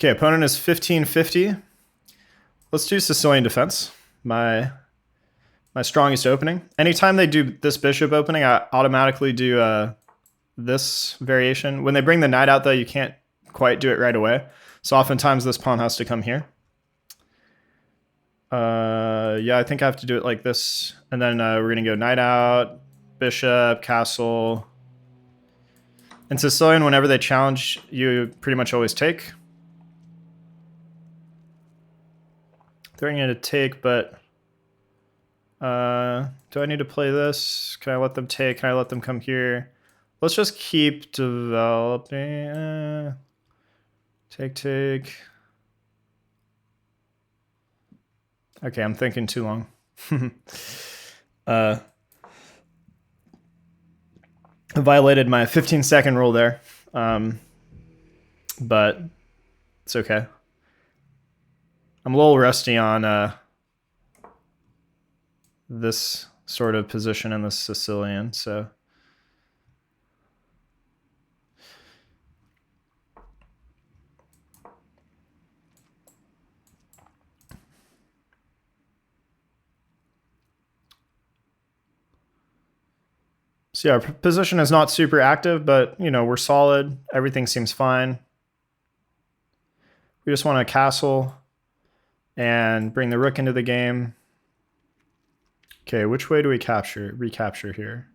Okay, opponent is 1550. Let's do Sicilian Defense. My strongest opening. Anytime they do this bishop opening, I automatically do this variation. When they bring the knight out, though, you can't quite do it right away. So oftentimes this pawn has to come here. Yeah, I think I have to do it like this. And then we're going to go knight out, bishop, castle. In Sicilian, whenever they challenge, you pretty much always take. They're going to take, but do I need to play this? Can I let them take? Can I let them come here? Let's just keep developing. Take. Okay, I'm thinking too long. I violated my 15-second rule there, but it's okay. I'm a little rusty on this sort of position in the Sicilian, so. So yeah, our position is not super active, but you know, we're solid. Everything seems fine. We just want to castle and bring the rook into the game. Okay, which way do we recapture here?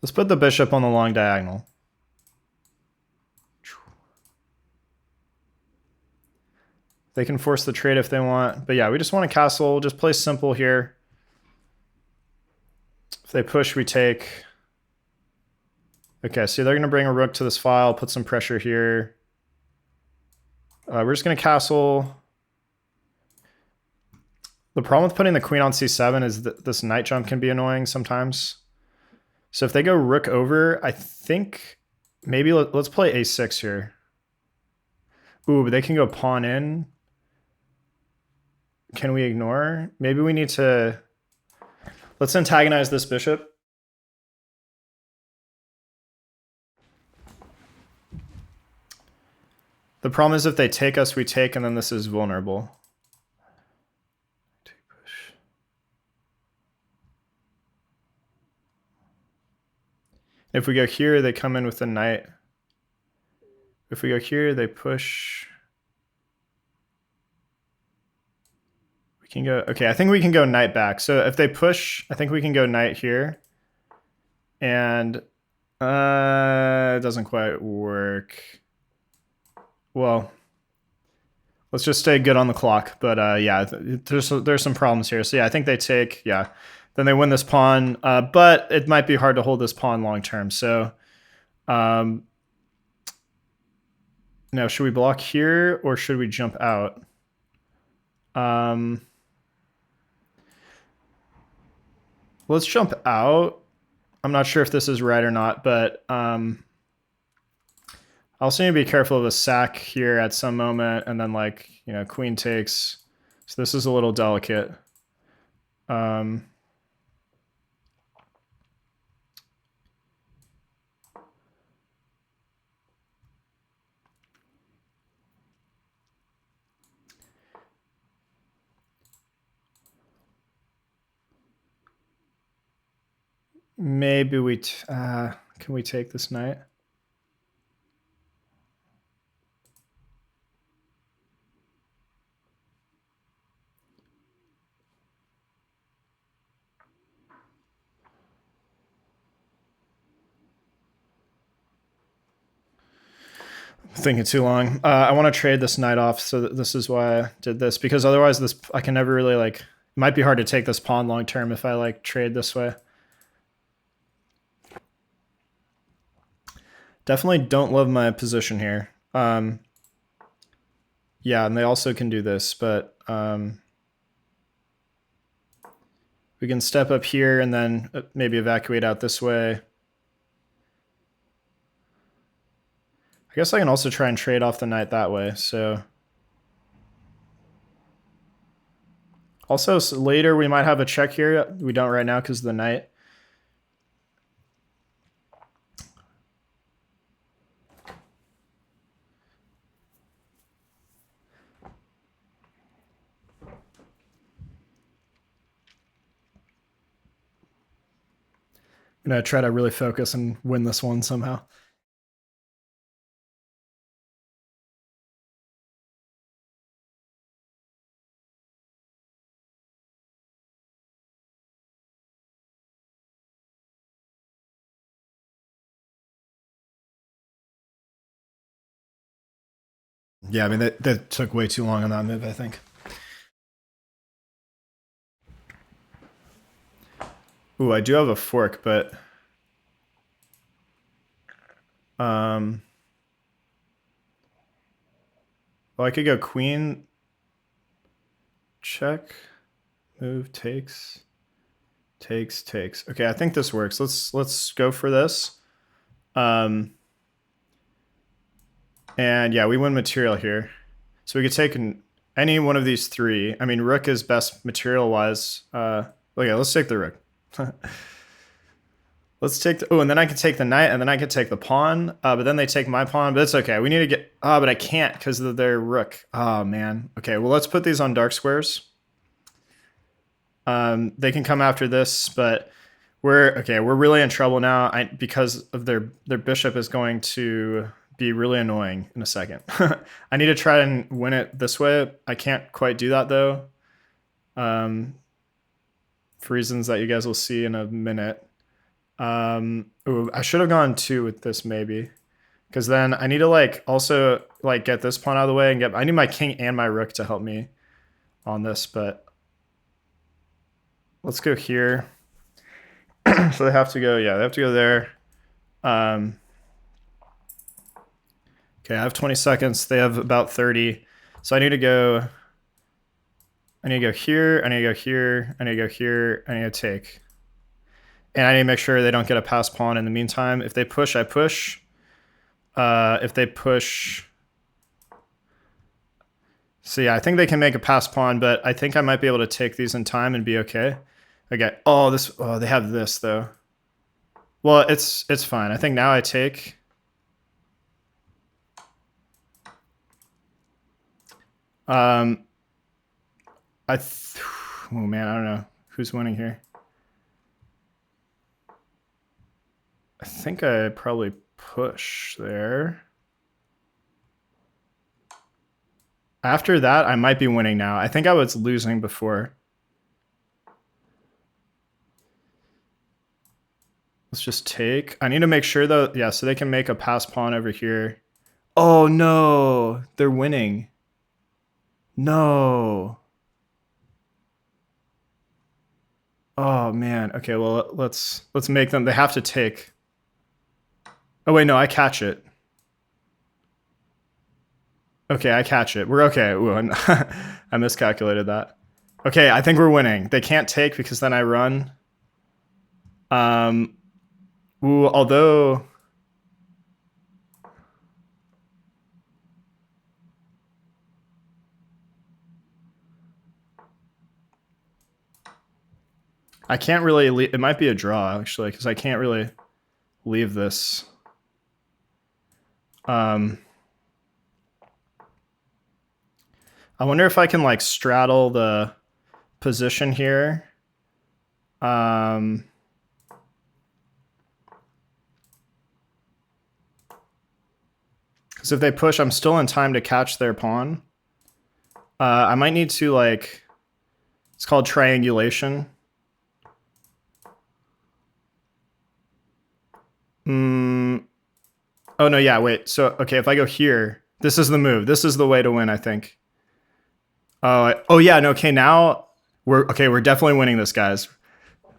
Let's put the bishop on the long diagonal. They can force the trade if they want. But yeah, we just want to castle, just play simple here. If they push, we take. Okay, so they're going to bring a rook to this file, put some pressure here. We're just going to castle. The problem with putting the queen on c7 is that this knight jump can be annoying sometimes. So if they go rook over, I think maybe let's play a6 here. Ooh, but they can go pawn in. Can we ignore? Maybe we need to... Let's antagonize this bishop. The problem is if they take us, we take, and then this is vulnerable. Take push. If we go here, they come in with the knight. If we go here, they push. We can go, okay, I think we can go knight back. So if they push, I think we can go knight here. And it doesn't quite work. Well, let's just stay good on the clock. But yeah, there's some problems here. So yeah, I think they take, yeah. Then they win this pawn, but it might be hard to hold this pawn long term. So now should we block here or should we jump out? Let's jump out. I'm not sure if this is right or not, but I also need to be careful of a sack here at some moment, and then like, you know, queen takes. So this is a little delicate. Maybe we, can we take this knight? Thinking too long. I want to trade this knight off, so this is why I did this, because otherwise this I can never really like. It might be hard to take this pawn long term if I like trade this way. Definitely don't love my position here. Yeah, and they also can do this, but we can step up here and then maybe evacuate out this way. I guess I can also try and trade off the knight that way. So also later we might have a check here. We don't right now because of the knight. gonna try to really focus and win this one somehow. Yeah, I mean, that took way too long on that move, I think. Ooh, I do have a fork, but well, I could go queen, check, move, takes. Okay, I think this works. Let's go for this. And yeah, we win material here. So we could take any one of these three. I mean, rook is best material-wise. Okay, let's take the rook. Let's take the, oh, and then I could take the knight, and then I could take the pawn, but then they take my pawn, but it's okay. We need to get, but I can't because of their rook. Oh, man. Okay, well, let's put these on dark squares. They can come after this, but we're really in trouble now because of their bishop is going to be really annoying in a second. I need to try and win it this way. I can't quite do that, though, for reasons that you guys will see in a minute. Ooh, I should have gone 2 with this maybe, because then I need to also get this pawn out of the way and I need my king and my rook to help me on this, but let's go here. So they have to go, yeah, they have to go there. Okay, I have 20 seconds. They have about 30. So I need to go here, I need to go here, I need to go here, I need to take. And I need to make sure they don't get a pass pawn in the meantime. If they push, I push. If they push... So yeah, I think they can make a pass pawn, but I think I might be able to take these in time and be okay. Okay. Oh, they have this, though. Well, it's fine. I think now I take... oh, man, I don't know. Who's winning here? I think I probably push there. After that, I might be winning now. I think I was losing before. Let's just take. I need to make sure, though. Yeah, so they can make a pass pawn over here. Oh, no. They're winning. No. Oh, man. Okay, well, let's make them. They have to take. Oh, wait, no, I catch it. Okay, I catch it. We're okay. Ooh, I miscalculated that. Okay, I think we're winning. They can't take because then I run. Ooh, although... I can't really leave. It might be a draw, actually, because I can't really leave this. I wonder if I can straddle the position here. Because if they push, I'm still in time to catch their pawn. I might need to it's called triangulation. Oh no, yeah, wait. So okay, if I go here, this is the move. This is the way to win, I think. Oh yeah, no, okay, now we're definitely winning this, guys.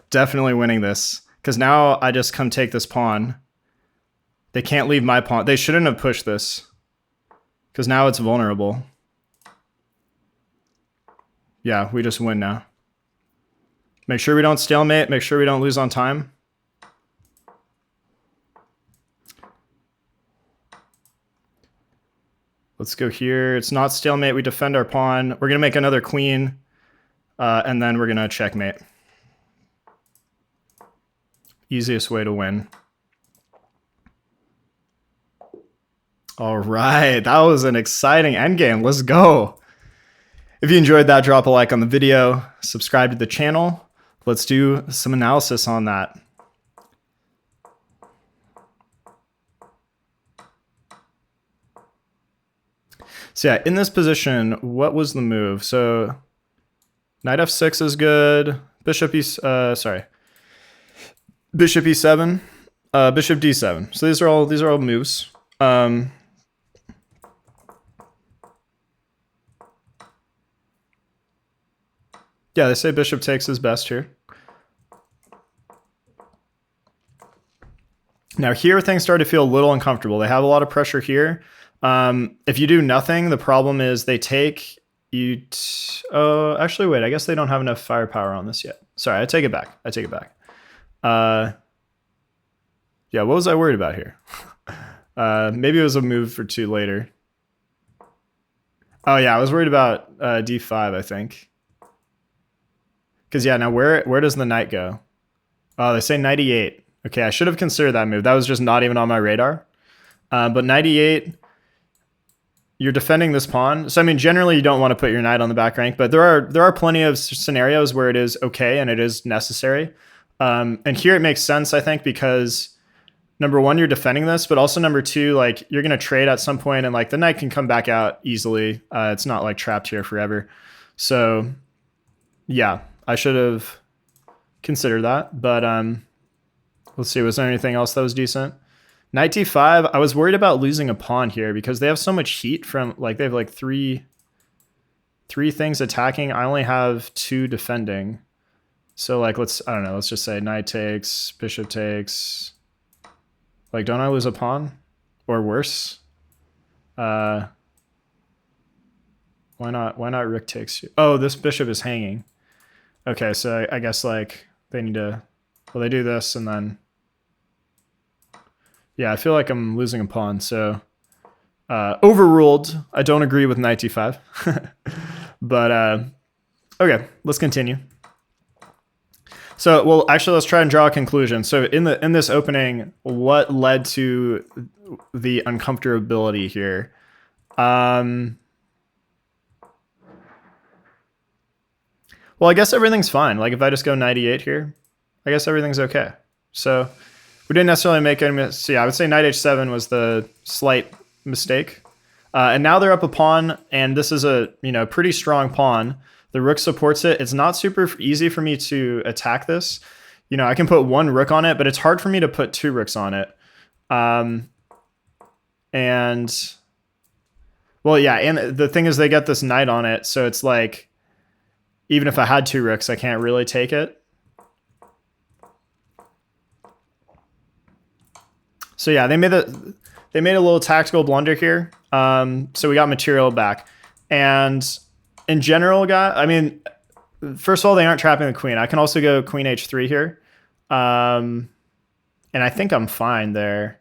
Definitely winning this. Because now I just come take this pawn. They can't leave my pawn. They shouldn't have pushed this. Because now it's vulnerable. Yeah, we just win now. Make sure we don't stalemate. Make sure we don't lose on time. Let's go here. It's not stalemate. We defend our pawn. We're going to make another queen. And then we're going to checkmate. Easiest way to win. All right. That was an exciting endgame. Let's go. If you enjoyed that, drop a like on the video. Subscribe to the channel. Let's do some analysis on that. So yeah, in this position, what was the move? So knight f6 is good. Bishop bishop e7, bishop d7. So these are all moves. Yeah, they say bishop takes is best here. Now here things start to feel a little uncomfortable. They have a lot of pressure here. If you do nothing, the problem is they take you. Actually, wait. I guess they don't have enough firepower on this yet. Sorry, I take it back. Yeah, what was I worried about here? Maybe it was a move for 2 later. Oh yeah, I was worried about d5, I think. Because yeah, now where does the knight go? Oh, they say knight e8. Okay, I should have considered that move. That was just not even on my radar. But knight e8, you're defending this pawn. So I mean, generally you don't want to put your knight on the back rank, but there are plenty of scenarios where it is okay and it is necessary. And here it makes sense, I think, because number one, you're defending this, but also number two, like you're going to trade at some point and like the knight can come back out easily. It's not like trapped here forever. So yeah, I should have considered that, but let's see, was there anything else that was decent? Knight d5, I was worried about losing a pawn here because they have so much heat from, like, they have like three things attacking. I only have 2 defending. So like, let's just say knight takes, bishop takes. Like, don't I lose a pawn? Or worse? Why not rook takes you? Oh, this bishop is hanging. Okay, so I guess like they need to, well, they do this and then, yeah, I feel like I'm losing a pawn. So overruled. I don't agree with knight d5. But okay, let's continue. So, well, actually, let's try and draw a conclusion. So in this opening, what led to the uncomfortability here? Well, I guess everything's fine. Like if I just go knight e8 here, I guess everything's okay. So we didn't necessarily make any. So yeah, I would say knight h7 was the slight mistake. And now they're up a pawn, and this is a pretty strong pawn. The rook supports it. It's not super easy for me to attack this. I can put 1 rook on it, but it's hard for me to put 2 rooks on it. And well, yeah, and the thing is they get this knight on it, so it's like even if I had 2 rooks, I can't really take it. So yeah, they made a little tactical blunder here. So we got material back. And in general, first of all, they aren't trapping the queen. I can also go queen h3 here. And I think I'm fine there.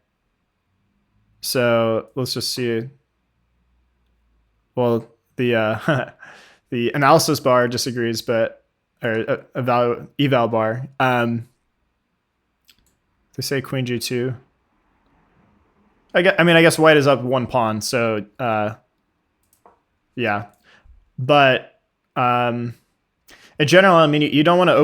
So let's just see. Well, the the analysis bar disagrees, but eval bar. They say queen g2. I guess white is up 1 pawn, so yeah. But in general, you don't want to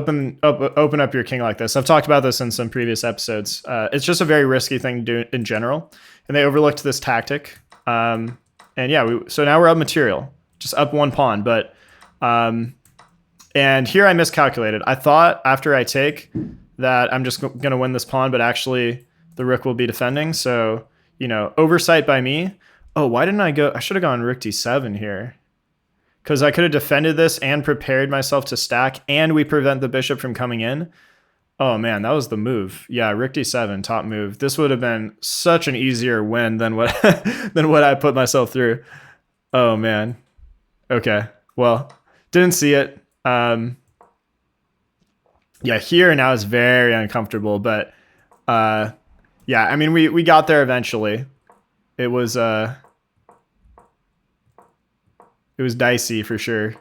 open up your king like this. I've talked about this in some previous episodes. It's just a very risky thing to do in general, and they overlooked this tactic. And yeah, so now we're up material, just up 1 pawn. But and here I miscalculated. I thought after I take that I'm just gonna win this pawn, but actually the rook will be defending. So oversight by me. Oh, why didn't I go? I should have gone rook d7 here, because I could have defended this and prepared myself to stack, and we prevent the bishop from coming in. Oh man, that was the move. Yeah, rook d7, top move. This would have been such an easier win than what than what I put myself through. Oh man. Okay. Well, didn't see it. Yeah, here now is very uncomfortable, but yeah, we got there eventually. It was dicey for sure.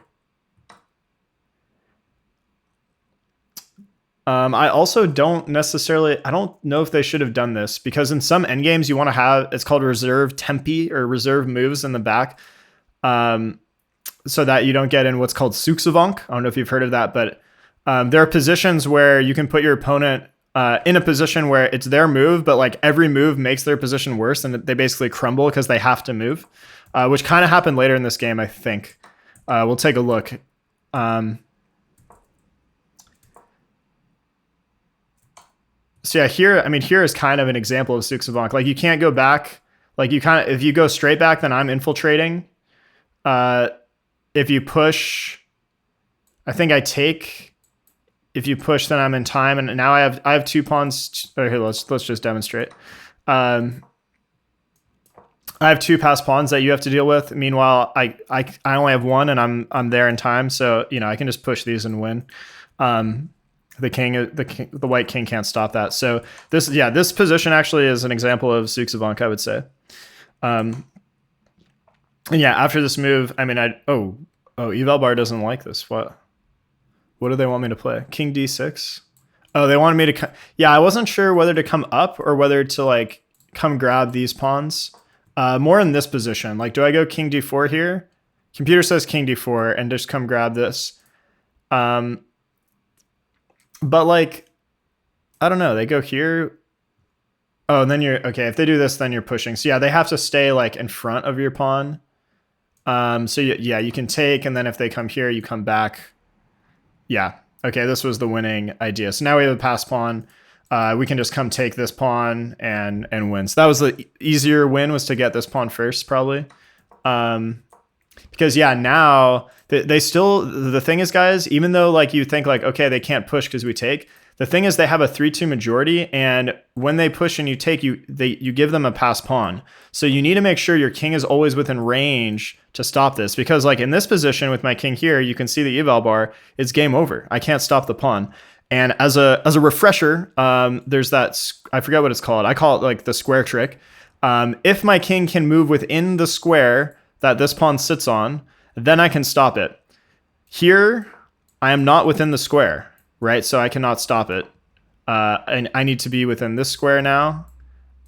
I also don't know if they should have done this, because in some endgames you want to have, it's called reserve tempi or reserve moves in the back, so that you don't get in what's called suksavonk. I don't know if you've heard of that, but there are positions where you can put your opponent in a position where it's their move, but like every move makes their position worse, and they basically crumble because they have to move, which kind of happened later in this game, I think. We'll take a look. So yeah, here is kind of an example of Suksavonk. Like you can't go back. Like if you go straight back, then I'm infiltrating. If you push, I think I take. If you push, then I'm in time, and now I have 2 pawns. Okay, let's just demonstrate. I have 2 passed pawns that you have to deal with. Meanwhile, I only have 1, and I'm there in time, so I can just push these and win. The white king can't stop that. So this position actually is an example of Suksavonk, I would say. And yeah, after this move, Eval Bar doesn't like this. What do they want me to play? King d6. Oh, they wanted me to. Yeah, I wasn't sure whether to come up or whether to like come grab these pawns. More in this position. Like, do I go king d4 here? Computer says king d4 and just come grab this. But like, I don't know. They go here. Oh, and then okay. If they do this, then you're pushing. So yeah, they have to stay like in front of your pawn. So yeah, you can take, and then if they come here, you come back. Yeah. Okay, this was the winning idea. So now we have a pass pawn. We can just come take this pawn and win. So that was the easier win, was to get this pawn first, probably. Because yeah, now they still, the thing is, guys, even though like you think like, okay, they can't push because we take, the thing is they have a 3-2 majority, and when they push and you take, you give them a pass pawn. So you need to make sure your king is always within range to stop this, because like in this position with my king here, you can see the eval bar, it's game over. I can't stop the pawn. And as a refresher, there's that, I forget what it's called. I call it like the square trick. If my king can move within the square that this pawn sits on, then I can stop it. Here, I am not within the square, right? So I cannot stop it. And I need to be within this square now.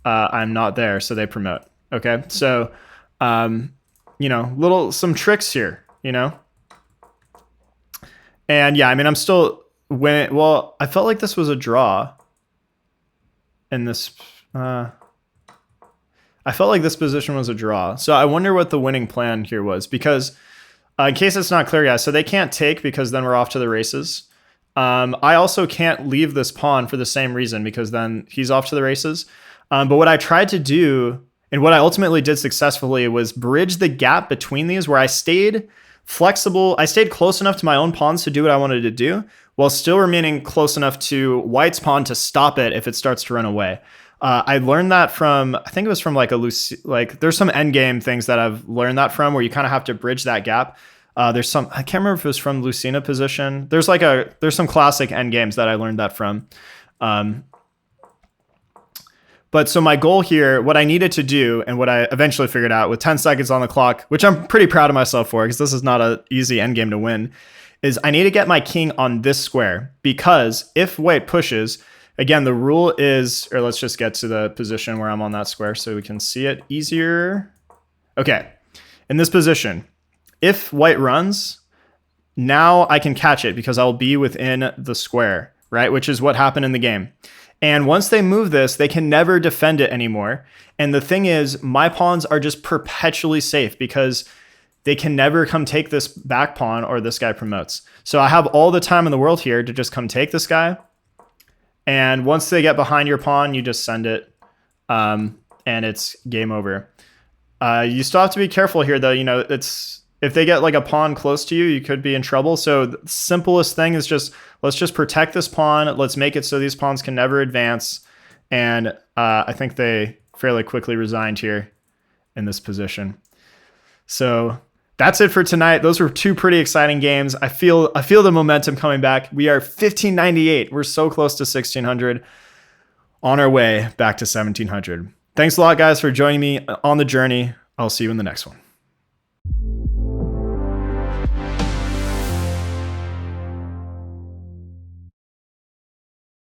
I'm not there, so they promote. Okay, so, some tricks here, And yeah, I'm still winning. Well, I felt like this was a draw in this. I felt like this position was a draw. So I wonder what the winning plan here was, because in case it's not clear, guys, so they can't take because then we're off to the races. I also can't leave this pawn for the same reason, because then he's off to the races. But what I tried to do, and what I ultimately did successfully, was bridge the gap between these, where I stayed flexible. I stayed close enough to my own pawns to do what I wanted to do, while still remaining close enough to white's pawn to stop it if it starts to run away. I learned that from, I think it was from like there's some endgame things that I've learned that from, where you kind of have to bridge that gap. There's some, I can't remember if it was from Lucina position. There's some classic endgames that I learned that from. But so my goal here, what I needed to do, and what I eventually figured out with 10 seconds on the clock, which I'm pretty proud of myself for, because this is not an easy endgame to win, is I need to get my king on this square, because if white pushes, again, the rule is, or let's just get to the position where I'm on that square so we can see it easier. Okay, in this position, if white runs, now I can catch it because I'll be within the square, right? Which is what happened in the game. And once they move this, they can never defend it anymore. And the thing is, my pawns are just perpetually safe because they can never come take this back pawn, or this guy promotes. So I have all the time in the world here to just come take this guy. And once they get behind your pawn, you just send it, and it's game over. You still have to be careful here, though. If they get like a pawn close to you, you could be in trouble. So the simplest thing is let's just protect this pawn. Let's make it so these pawns can never advance. And I think they fairly quickly resigned here in this position. So that's it for tonight. Those were 2 pretty exciting games. I feel the momentum coming back. We are 1598. We're so close to 1600, on our way back to 1700. Thanks a lot, guys, for joining me on the journey. I'll see you in the next one.